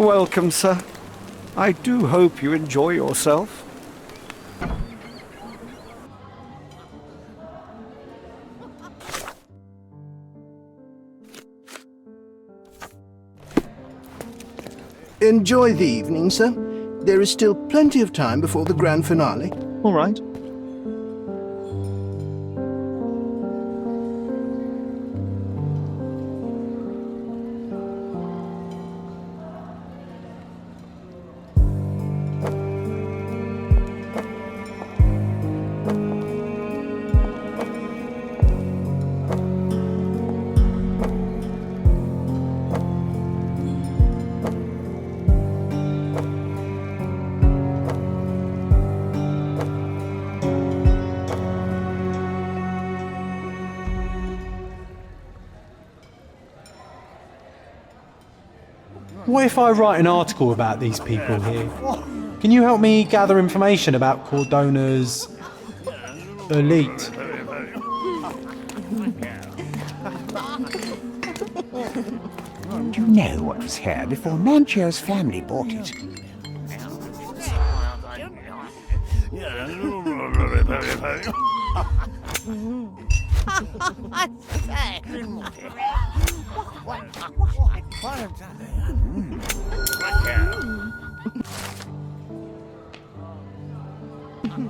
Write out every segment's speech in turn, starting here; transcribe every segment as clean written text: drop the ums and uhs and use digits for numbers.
Welcome, sir. I do hope you enjoy yourself. Enjoy the evening, sir. There is still plenty of time before the grand finale. All right. What if I write an article about these people here? Can you help me gather information about Cordona's elite? Do you know what was here before Manchiosa's family bought it?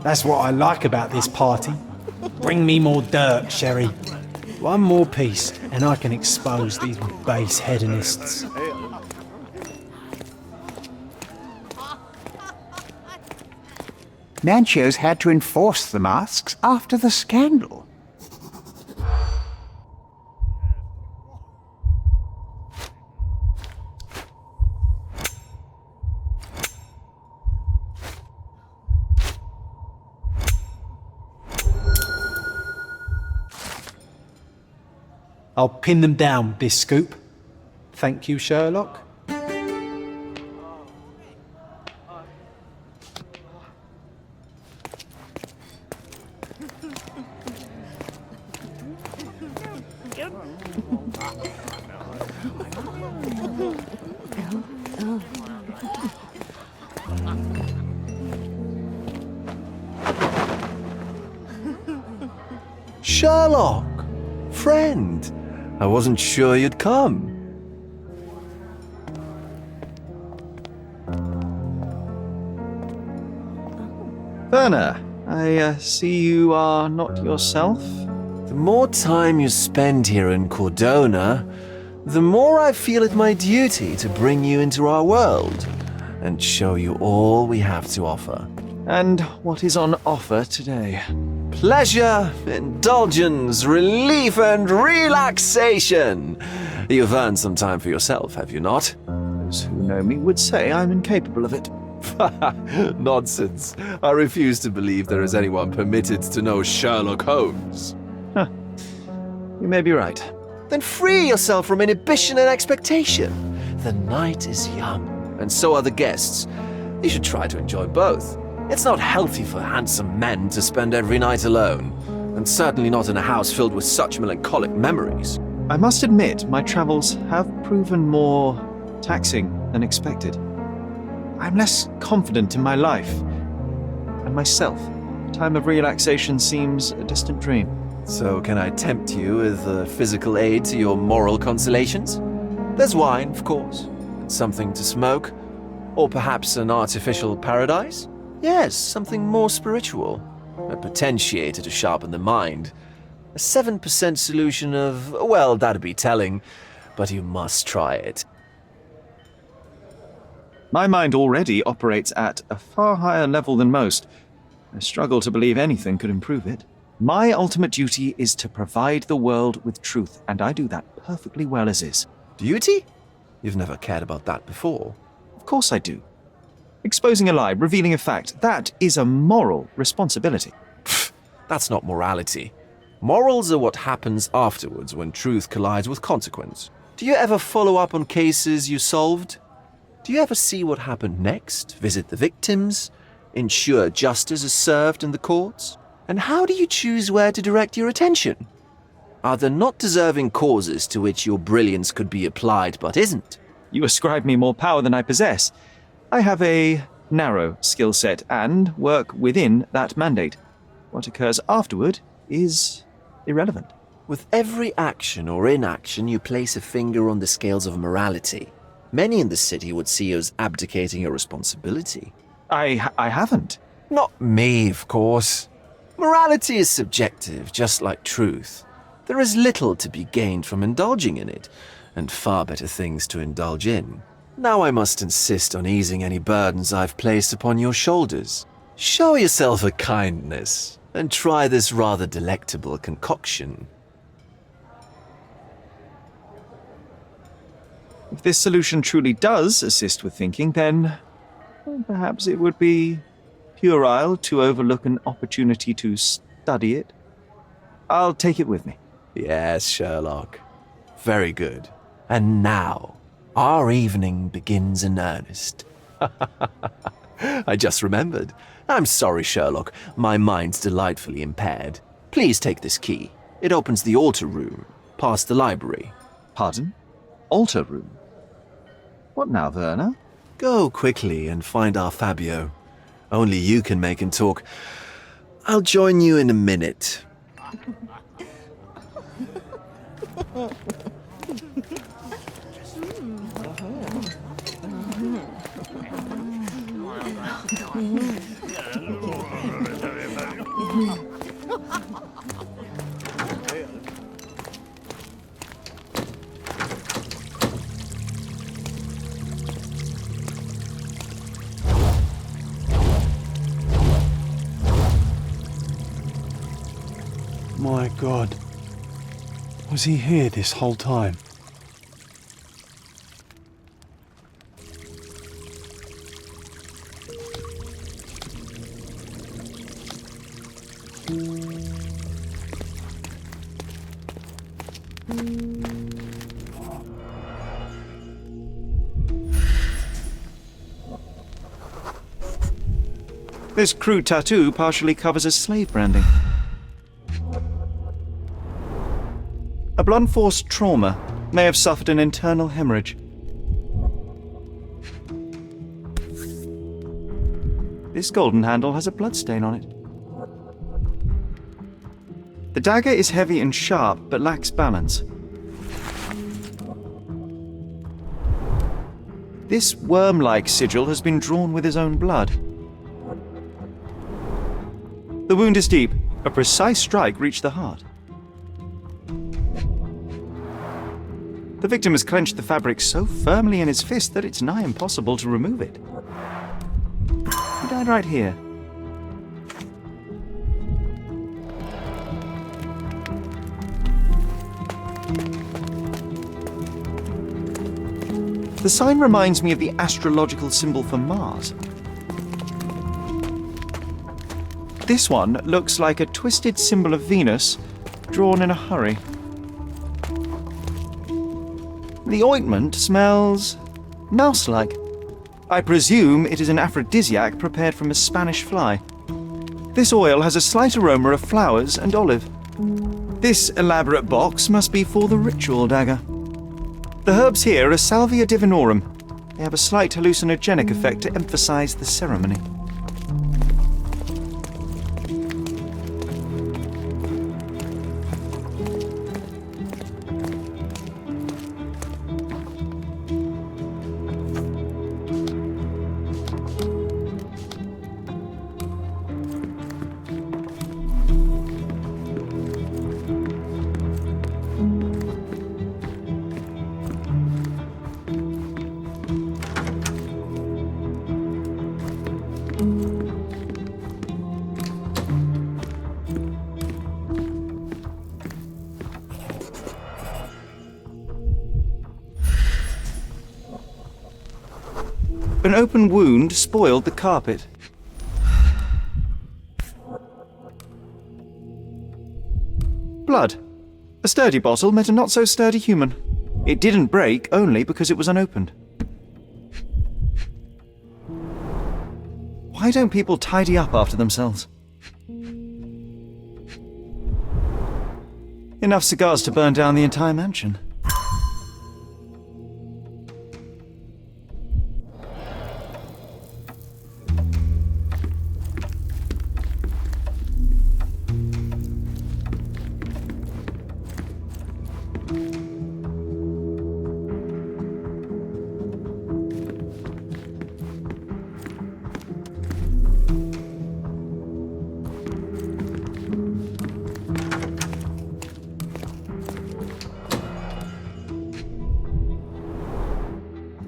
That's what I like about this party. Bring me more dirt, Sherry. One more piece, and I can expose these base hedonists. Manchiosa had to enforce the masks after the scandal. I'll pin them down with this scoop. Thank you, Sherlock. Sherlock! Friend! I wasn't sure you'd come. Werner, I see you are not yourself. The more time you spend here in Cordona, the more I feel it my duty to bring you into our world and show you all we have to offer. And what is on offer today? Pleasure, indulgence, relief, and relaxation. You've earned some time for yourself, have you not? Those who know me would say I'm incapable of it. Nonsense. I refuse to believe there is anyone permitted to know Sherlock Holmes. You may be right. Then free yourself from inhibition and expectation. The night is young, and so are the guests. You should try to enjoy both. It's not healthy for handsome men to spend every night alone, and certainly not in a house filled with such melancholic memories. I must admit, my travels have proven more taxing than expected. I'm less confident in my life and myself. A time of relaxation seems a distant dream. So can I tempt you with a physical aid to your moral consolations? There's wine, of course, and something to smoke, or perhaps an artificial paradise? Yes, something more spiritual, a potentiator to sharpen the mind. A 7% solution of, well, that'd be telling, but you must try it. My mind already operates at a far higher level than most. I struggle to believe anything could improve it. My ultimate duty is to provide the world with truth, and I do that perfectly well as is. Duty? You've never cared about that before. Of course I do. Exposing a lie, revealing a fact, that is a moral responsibility. That's not morality. Morals are what happens afterwards when truth collides with consequence. Do you ever follow up on cases you solved? Do you ever see what happened next, visit the victims, ensure justice is served in the courts? And how do you choose where to direct your attention? Are there not deserving causes to which your brilliance could be applied but isn't? You ascribe me more power than I possess. I have a narrow skill set and work within that mandate. What occurs afterward is irrelevant. With every action or inaction, you place a finger on the scales of morality. Many in the city would see you as abdicating your responsibility. I haven't. Not me, of course. Morality is subjective, just like truth. There is little to be gained from indulging in it, and far better things to indulge in. Now I must insist on easing any burdens I've placed upon your shoulders. Show yourself a kindness, and try this rather delectable concoction. If this solution truly does assist with thinking, then perhaps it would be puerile to overlook an opportunity to study it. I'll take it with me. Yes, Sherlock. Very good. And now, our evening begins in earnest. I just remembered. I'm sorry, Sherlock. My mind's delightfully impaired. Please take this key. It opens the altar room, past the library. Pardon? Altar room? What now, Werner? Go quickly and find our Fabio. Only you can make him talk. I'll join you in a minute. My God. Was he here this whole time? This crude tattoo partially covers as slave branding. A blunt force trauma may have suffered an internal hemorrhage. This golden handle has a bloodstain on it. The dagger is heavy and sharp, but lacks balance. This worm-like sigil has been drawn with his own blood. The wound is deep. A precise strike reached the heart. The victim has clenched the fabric so firmly in his fist that it's nigh impossible to remove it. He died right here. The sign reminds me of the astrological symbol for Mars. This one looks like a twisted symbol of Venus, drawn in a hurry. The ointment smells mouse-like. I presume it is an aphrodisiac prepared from a Spanish fly. This oil has a slight aroma of flowers and olive. This elaborate box must be for the ritual dagger. The herbs here are Salvia divinorum. They have a slight hallucinogenic effect to emphasize the ceremony. An open wound spoiled the carpet. Blood. A sturdy bottle met a not-so-sturdy human. It didn't break only because it was unopened. Why don't people tidy up after themselves? Enough cigars to burn down the entire mansion.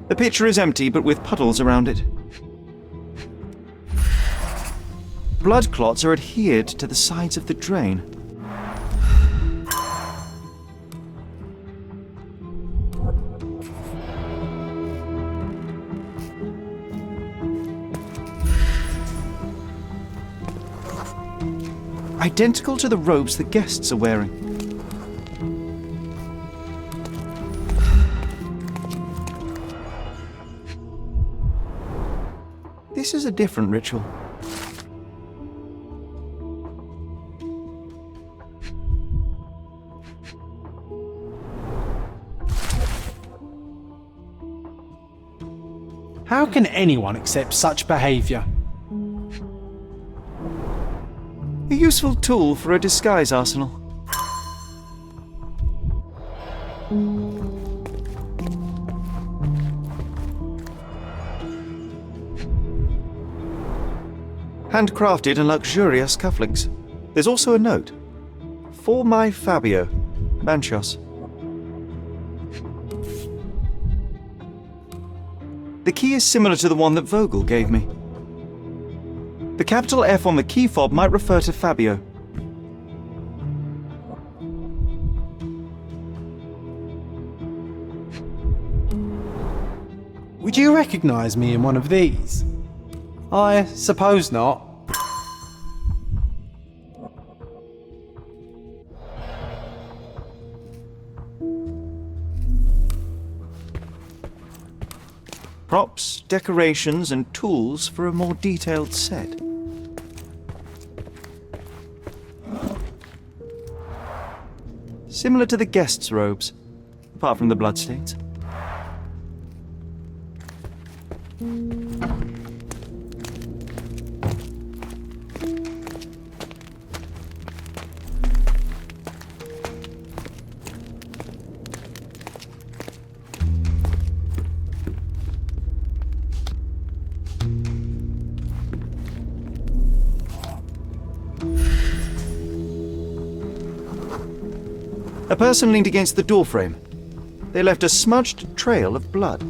The pitcher is empty, but with puddles around it. Blood clots are adhered to the sides of the drain. Identical to the robes the guests are wearing. This is a different ritual. How can anyone accept such behaviour? A useful tool for a disguise arsenal. Handcrafted and luxurious cufflinks. There's also a note. For my Fabio, Manchios. The key is similar to the one that Vogel gave me. The capital F on the key fob might refer to Fabio. Would you recognise me in one of these? I suppose not. Props, decorations, and tools for a more detailed set. Similar to the guests' robes, apart from the bloodstains. A person leaned against the doorframe. They left a smudged trail of blood.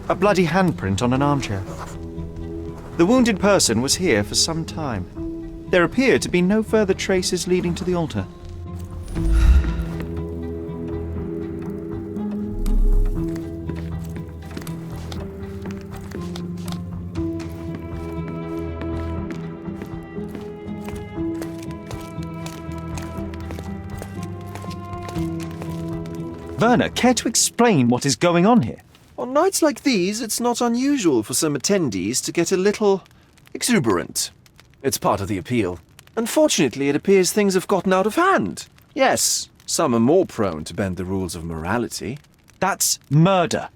A bloody handprint on an armchair. The wounded person was here for some time. There appear to be no further traces leading to the altar. Werner, care to explain what is going on here? On nights like these, it's not unusual for some attendees to get a little exuberant. It's part of the appeal. Unfortunately, it appears things have gotten out of hand. Yes, some are more prone to bend the rules of morality. That's murder.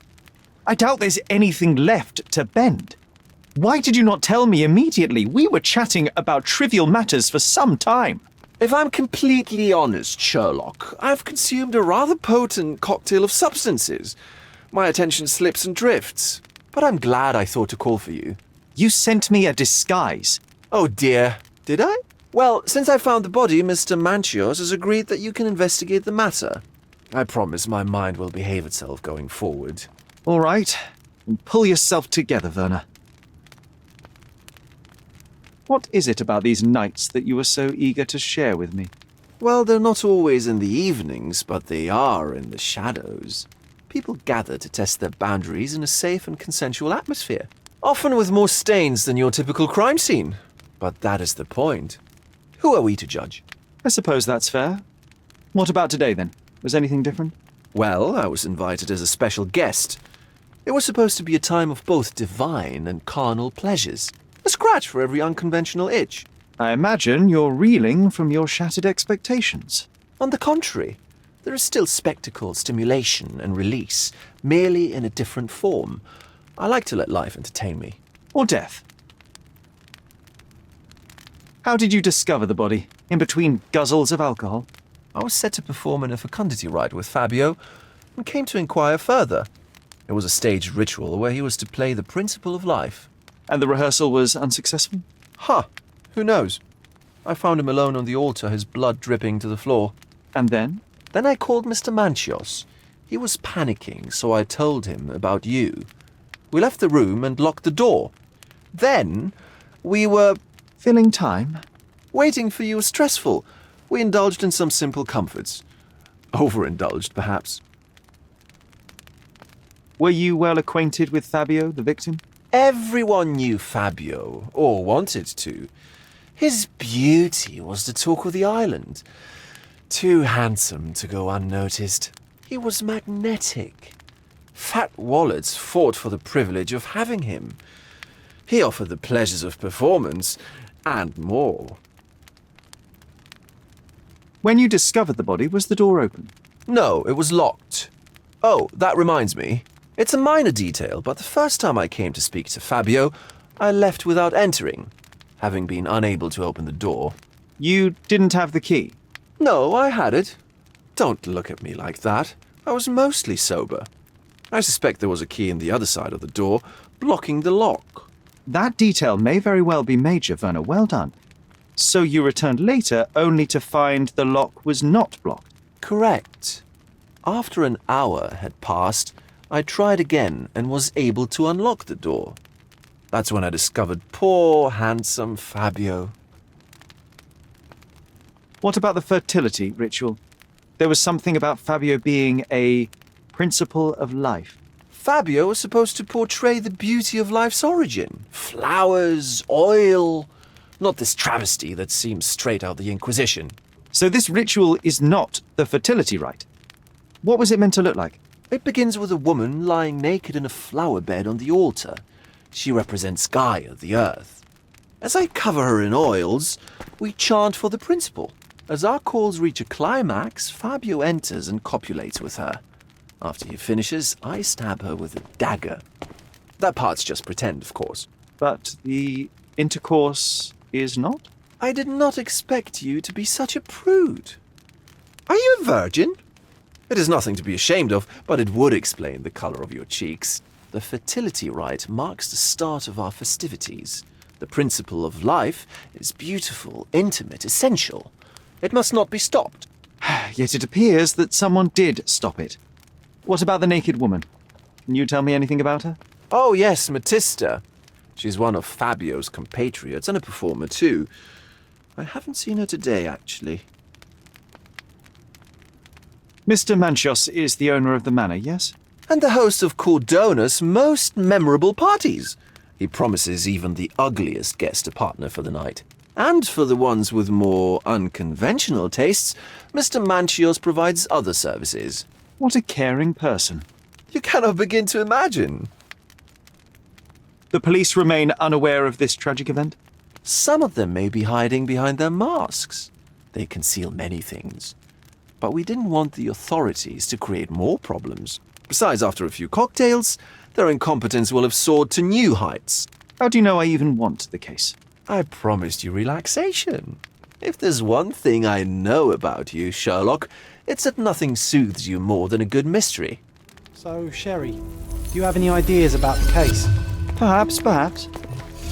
I doubt there's anything left to bend. Why did you not tell me immediately? We were chatting about trivial matters for some time. If I'm completely honest, Sherlock, I've consumed a rather potent cocktail of substances. My attention slips and drifts, but I'm glad I thought to call for you. You sent me a disguise. Oh dear, did I? Well, since I found the body, Mr. Manchios has agreed that you can investigate the matter. I promise my mind will behave itself going forward. All right, pull yourself together, Werner. What is it about these nights that you were so eager to share with me? Well, they're not always in the evenings, but they are in the shadows. People gather to test their boundaries in a safe and consensual atmosphere, often with more stains than your typical crime scene. But that is the point. Who are we to judge? I suppose that's fair. What about today, then? Was anything different? Well, I was invited as a special guest. It was supposed to be a time of both divine and carnal pleasures. A scratch for every unconventional itch. I imagine you're reeling from your shattered expectations. On the contrary, there is still spectacle, stimulation, and release, merely in a different form. I like to let life entertain me. Or death. How did you discover the body? In between guzzles of alcohol? I was set to perform in a fecundity rite with Fabio and came to inquire further. It was a staged ritual where he was to play the principle of life. And the rehearsal was unsuccessful? Huh, who knows? I found him alone on the altar, his blood dripping to the floor. And then? Then I called Mr. Manchios. He was panicking, so I told him about you. We left the room and locked the door. Then we were Filling time? waiting for you was stressful. We indulged in some simple comforts. Overindulged, perhaps. Were you well acquainted with Fabio, the victim? Everyone knew Fabio, or wanted to. His beauty was the talk of the island. Too handsome to go unnoticed. He was magnetic. Fat wallets fought for the privilege of having him. He offered the pleasures of performance, and more. When you discovered the body, was the door open? No, it was locked. Oh, that reminds me. It's a minor detail, but the first time I came to speak to Fabio, I left without entering, having been unable to open the door. You didn't have the key? No, I had it. Don't look at me like that. I was mostly sober. I suspect there was a key in the other side of the door, blocking the lock. That detail may very well be major, Werner. Well done. So you returned later only to find the lock was not blocked? Correct. After an hour had passed, I tried again and was able to unlock the door. That's when I discovered poor, handsome Fabio. What about the fertility ritual? There was something about Fabio being a principle of life. Fabio was supposed to portray the beauty of life's origin. Flowers, oil. Not this travesty that seems straight out the Inquisition. So this ritual is not the fertility rite. What was it meant to look like? It begins with a woman lying naked in a flower bed on the altar. She represents Gaia, the earth. As I cover her in oils, we chant for the principle. As our calls reach a climax, Fabio enters and copulates with her. After he finishes, I stab her with a dagger. That part's just pretend, of course. But the intercourse is not? I did not expect you to be such a prude. Are you a virgin? It is nothing to be ashamed of, but it would explain the color of your cheeks. The fertility rite marks the start of our festivities. The principle of life is beautiful, intimate, essential. It must not be stopped. Yet it appears that someone did stop it. What about the naked woman? Can you tell me anything about her? Oh yes, Matista. She's one of Fabio's compatriots and a performer too. I haven't seen her today, actually. Mr. Manchios is the owner of the manor, yes? And the host of Cordona's most memorable parties. He promises even the ugliest guest a partner for the night. And for the ones with more unconventional tastes, Mr. Manchios provides other services. What a caring person. You cannot begin to imagine. The police remain unaware of this tragic event? Some of them may be hiding behind their masks. They conceal many things. But we didn't want the authorities to create more problems. Besides, after a few cocktails, their incompetence will have soared to new heights. How do you know I even want the case? I promised you relaxation. If there's one thing I know about you, Sherlock, it's that nothing soothes you more than a good mystery. So, Sherry, do you have any ideas about the case? Perhaps.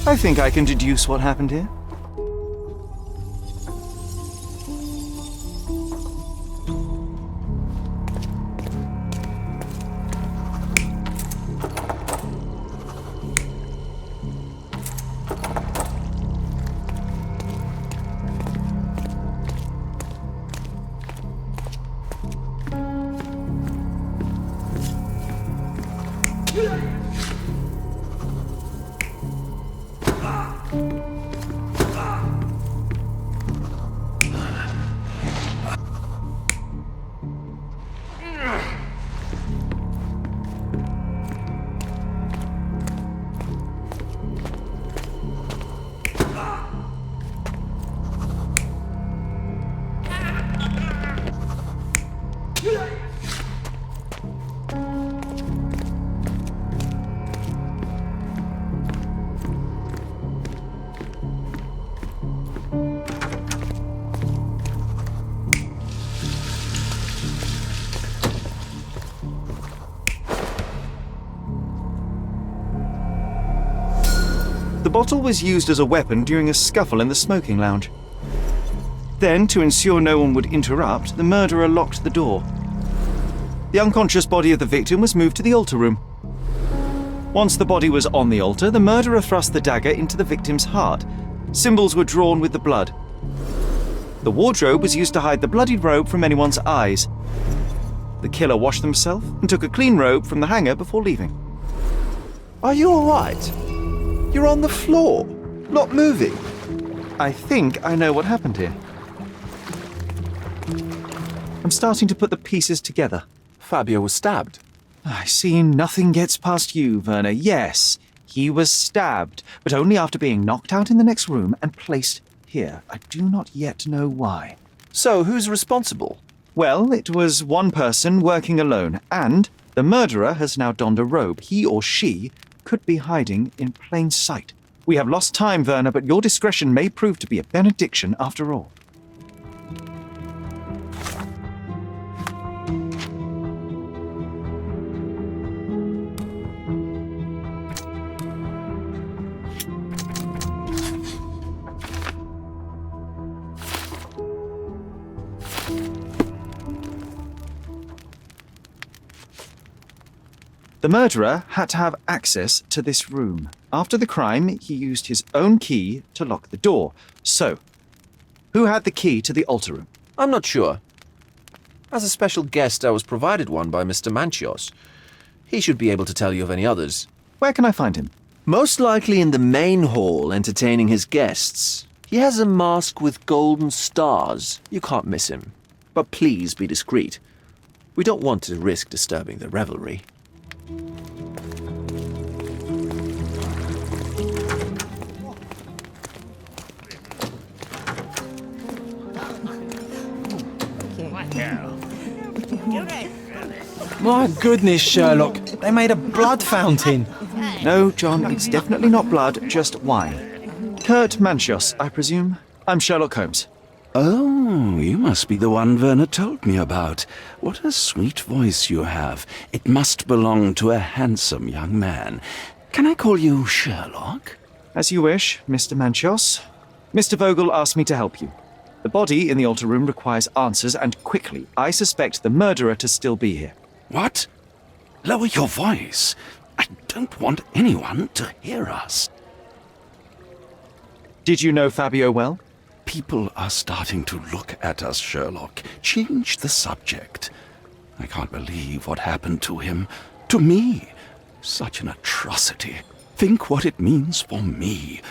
I think I can deduce what happened here. bottle was used as a weapon during a scuffle in the smoking lounge. Then, to ensure no one would interrupt, the murderer locked the door. The unconscious body of the victim was moved to the altar room. Once the body was on the altar, the murderer thrust the dagger into the victim's heart. Symbols were drawn with the blood. The wardrobe was used to hide the bloodied robe from anyone's eyes. The killer washed himself and took a clean robe from the hanger before leaving. Are you all right? You're on the floor, not moving. I think I know what happened here. I'm starting to put the pieces together. Fabio was stabbed. I see nothing gets past you, Werner. Yes, he was stabbed, but only after being knocked out in the next room and placed here. I do not yet know why. So, who's responsible? Well, it was one person working alone, and the murderer has now donned a robe. He or she could be hiding in plain sight. We have lost time, Werner, but your discretion may prove to be a benediction after all. The murderer had to have access to this room. After the crime, he used his own key to lock the door. So, who had the key to the altar room? I'm not sure. As a special guest, I was provided one by Mr. Manchiosa. He should be able to tell you of any others. Where can I find him? Most likely in the main hall, entertaining his guests. He has a mask with golden stars. You can't miss him. But please be discreet. We don't want to risk disturbing the revelry. My goodness, Sherlock. They made a blood fountain. No, John, it's definitely not blood, just wine. Kurt Manchios, I presume. I'm Sherlock Holmes. Oh, you must be the one Werner told me about. What a sweet voice you have. It must belong to a handsome young man. Can I call you Sherlock? As you wish, Mr. Manchios. Mr. Vogel asked me to help you. The body in the altar room requires answers, and quickly. I suspect the murderer to still be here. What? Lower your voice. I don't want anyone to hear us. Did you know Fabio well? People are starting to look at us, Sherlock. Change the subject. I can't believe what happened to him. To me. Such an atrocity. Think what it means for me.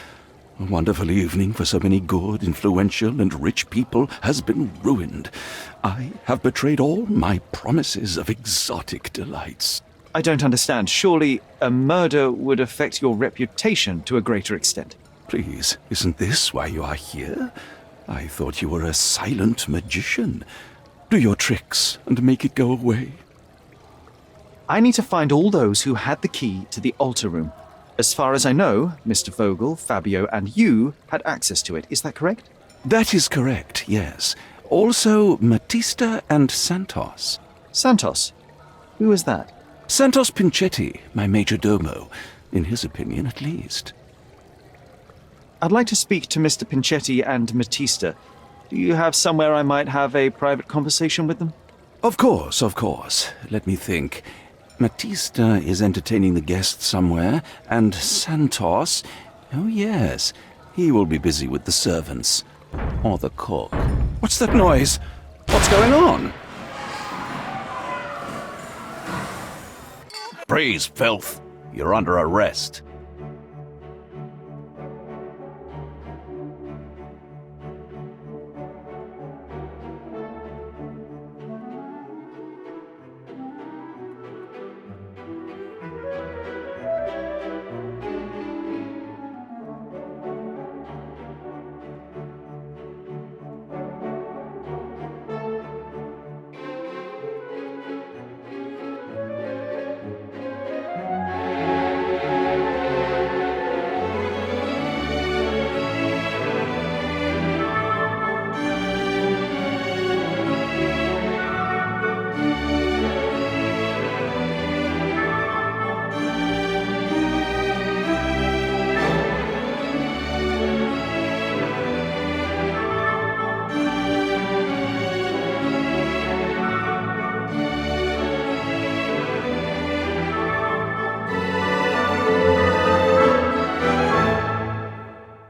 A wonderful evening for so many good, influential, and rich people has been ruined. I have betrayed all my promises of exotic delights. I don't understand. Surely a murder would affect your reputation to a greater extent. Please, isn't this why you are here? I thought you were a silent magician. Do your tricks and make it go away. I need to find all those who had the key to the altar room. As far as I know, Mr. Vogel, Fabio, and you had access to it. Is that correct? That is correct, yes. Also, Matista and Santos. Santos? Who is that? Santos Pinchetti, my major domo. In his opinion, at least. I'd like to speak to Mr. Pinchetti and Matista. Do you have somewhere I might have a private conversation with them? Of course, of course. Let me think. Matista is entertaining the guests somewhere, and Santos... Oh, yes. He will be busy with the servants. Or the cook. What's that noise? What's going on? Praise, filth. You're under arrest.